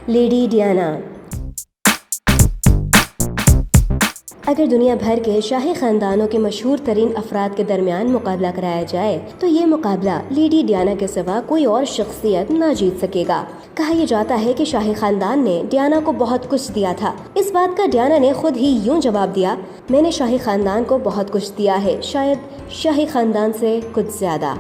Lady Diana. اگر دنیا بھر کے شاہی خاندانوں کے مشہور ترین افراد کے درمیان مقابلہ کرایا جائے تو یہ مقابلہ لیڈی ڈیانا کے سوا کوئی اور شخصیت نہ جیت سکے گا۔ کہا یہ جاتا ہے کہ شاہی خاندان نے ڈیانا کو بہت کچھ دیا تھا۔ اس بات کا ڈیانا نے خود ہی یوں جواب دیا، میں نے شاہی خاندان کو بہت کچھ دیا ہے، شاید شاہی خاندان سے کچھ زیادہ۔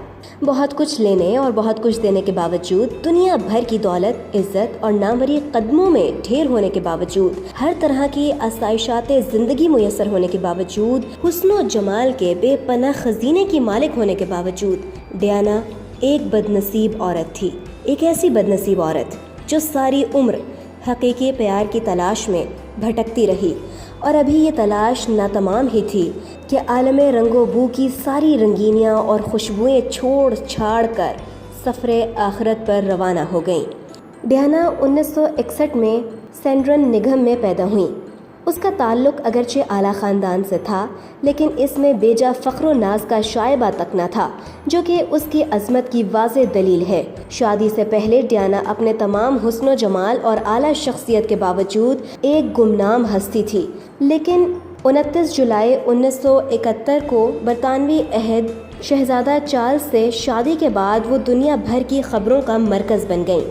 بہت کچھ لینے اور بہت کچھ دینے کے باوجود، دنیا بھر کی دولت، عزت اور ناموری قدموں میں ڈھیر ہونے کے باوجود، ہر طرح کی آسائشات زندگی میسر ہونے کے باوجود، حسن و جمال کے بے پناہ خزینے کی مالک ہونے کے باوجود، ڈیانا ایک بد نصیب عورت تھی۔ ایک ایسی بد نصیب عورت جو ساری عمر حقیقی پیار کی تلاش میں بھٹکتی رہی، اور ابھی یہ تلاش ناتمام ہی تھی کہ عالم رنگ و بو کی ساری رنگینیاں اور خوشبوئیں چھوڑ چھاڑ کر سفر آخرت پر روانہ ہو گئیں۔ ڈیانا 1961 میں سینڈرن نگم میں پیدا ہوئیں۔ اس کا تعلق اگرچہ اعلیٰ خاندان سے تھا، لیکن اس میں بیجا فخر و ناز کا شائبہ تک نہ تھا، جو کہ اس کی عظمت کی واضح دلیل ہے۔ شادی سے پہلے ڈیانا اپنے تمام حسن و جمال اور اعلیٰ شخصیت کے باوجود ایک گمنام ہستی تھی، لیکن 29 جولائی 1971 کو برطانوی عہد شہزادہ چارلس سے شادی کے بعد وہ دنیا بھر کی خبروں کا مرکز بن گئیں۔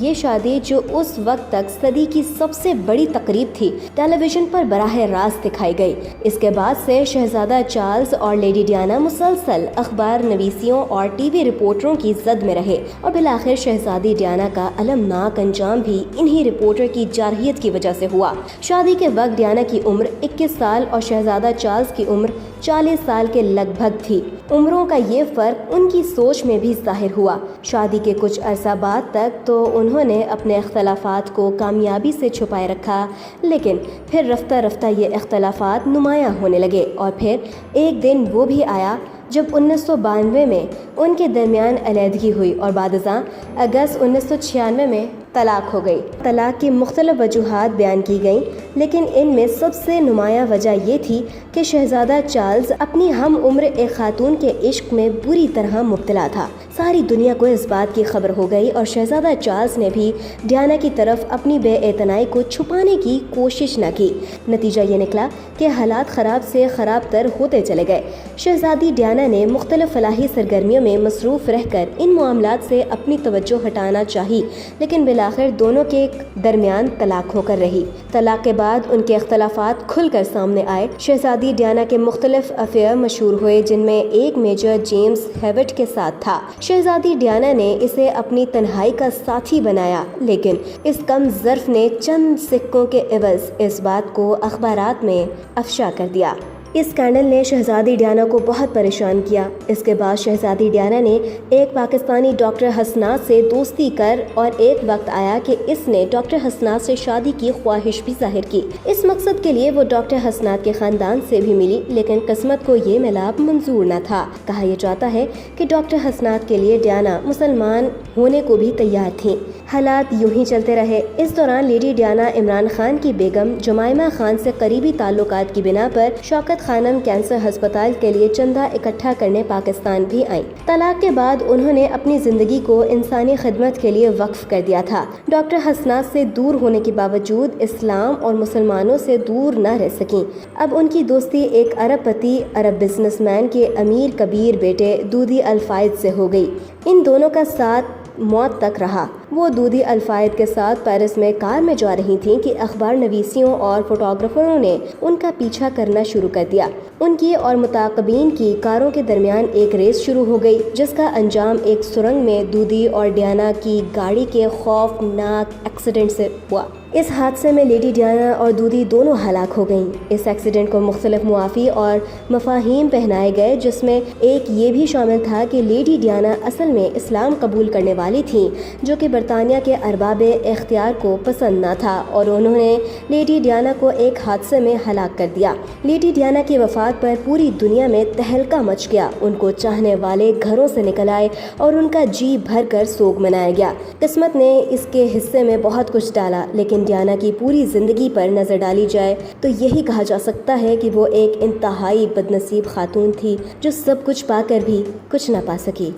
یہ شادی جو اس وقت تک صدی کی سب سے بڑی تقریب تھی، ٹیلی ویژن پر براہ راست دکھائی گئی۔ اس کے بعد سے شہزادہ چارلس اور لیڈی ڈیانا مسلسل اخبار نویسیوں اور ٹی وی رپورٹروں کی زد میں رہے، اور بالآخر شہزادی ڈیانا کا المناک انجام بھی انہی رپورٹر کی جارحیت کی وجہ سے ہوا۔ شادی کے وقت ڈیانا کی عمر 21 سال اور شہزادہ چارلس کی عمر 40 سال کے لگ بھگ تھی۔ عمروں کا یہ فرق ان کی سوچ میں بھی ظاہر ہوا۔ شادی کے کچھ عرصہ بعد تک تو انہوں نے اپنے اختلافات کو کامیابی سے چھپائے رکھا، لیکن پھر رفتہ رفتہ یہ اختلافات نمایاں ہونے لگے، اور پھر ایک دن وہ بھی آیا جب 1992 میں ان کے درمیان علیحدگی ہوئی، اور بعد ازاں اگست 1996 میں طلاق ہو گئی۔ طلاق کی مختلف وجوہات بیان کی گئیں، لیکن ان میں سب سے نمایاں وجہ یہ تھی کہ شہزادہ چارلس اپنی ہم عمر ایک خاتون کے عشق میں بری طرح مبتلا تھا۔ ساری دنیا کو اس بات کی خبر ہو گئی، اور شہزادہ چارلس نے بھی ڈیانا کی طرف اپنی بے اعتنائی کو چھپانے کی کوشش نہ کی۔ نتیجہ یہ نکلا کہ حالات خراب سے خراب تر ہوتے چلے گئے۔ شہزادی ڈیانا نے مختلف فلاحی سرگرمیوں میں مصروف رہ کر ان معاملات سے اپنی توجہ ہٹانا چاہی، لیکن بالآخر دونوں کے درمیان طلاق ہو کر رہی۔ طلاق کے بعد ان کے اختلافات کھل کر سامنے آئے۔ شہزادی ڈیانا کے مختلف افیئر مشہور ہوئے، جن میں ایک میجر جیمز ہیوٹ کے ساتھ تھا۔ شہزادی ڈیانا نے اسے اپنی تنہائی کا ساتھی بنایا، لیکن اس کم ظرف نے چند سکوں کے عوض اس بات کو اخبارات میں افشا کر دیا۔ اس اسکینڈل نے شہزادی ڈیانا کو بہت پریشان کیا۔ اس کے بعد شہزادی ڈیانا نے ایک پاکستانی ڈاکٹر حسنات سے دوستی کر، اور ایک وقت آیا کہ اس نے ڈاکٹر حسنات سے شادی کی خواہش بھی ظاہر کی۔ اس مقصد کے لیے وہ ڈاکٹر حسنات کے خاندان سے بھی ملی، لیکن قسمت کو یہ ملاپ منظور نہ تھا۔ کہا یہ جاتا ہے کہ ڈاکٹر حسنات کے لیے ڈیانا مسلمان ہونے کو بھی تیار تھیں۔ حالات یوں ہی چلتے رہے۔ اس دوران لیڈی ڈیانا عمران خان کی بیگم جمائمہ خان سے قریبی تعلقات کی بنا پر شوکت خانم کینسر ہسپتال کے لیے چندہ اکٹھا کرنے پاکستان بھی آئیں۔ طلاق کے بعد انہوں نے اپنی زندگی کو انسانی خدمت کے لیے وقف کر دیا تھا۔ ڈاکٹر حسنات سے دور ہونے کے باوجود اسلام اور مسلمانوں سے دور نہ رہ سکیں۔ اب ان کی دوستی ایک عرب پتی، عرب بزنس مین کے امیر کبیر بیٹے دودی الفائد سے ہو گئی۔ ان دونوں کا ساتھ موت تک رہا۔ وہ دودی الفائد کے ساتھ پیرس میں کار میں جا رہی تھیں کہ اخبار نویسیوں اور فوٹوگرافروں نے ان کا پیچھا کرنا شروع کر دیا۔ ان کی اور متعاقبین کی کاروں کے درمیان ایک ریس شروع ہو گئی، جس کا انجام ایک سرنگ میں دودی اور ڈیانا کی گاڑی کے خوفناک ایکسیڈنٹ سے ہوا۔ اس حادثے میں لیڈی ڈیانا اور دودی دونوں ہلاک ہو گئیں۔ اس ایکسیڈنٹ کو مختلف موافی اور مفاہیم پہنائے گئے، جس میں ایک یہ بھی شامل تھا کہ لیڈی ڈیانا اصل میں اسلام قبول کرنے والی تھیں، جو کہ برطانیہ کے ارباب اختیار کو پسند نہ تھا، اور انہوں نے لیڈی ڈیانا کو ایک حادثے میں ہلاک کر دیا۔ لیڈی ڈیانا کی وفات پر پوری دنیا میں تہلکہ مچ گیا۔ ان کو چاہنے والے گھروں سے نکل آئے اور ان کا جی بھر کر سوگ منایا گیا۔ قسمت نے اس کے حصے میں بہت کچھ ڈالا، لیکن ڈیانا کی پوری زندگی پر نظر ڈالی جائے تو یہی کہا جا سکتا ہے کہ وہ ایک انتہائی بدنصیب خاتون تھی، جو سب کچھ پا کر بھی کچھ نہ پا سکی۔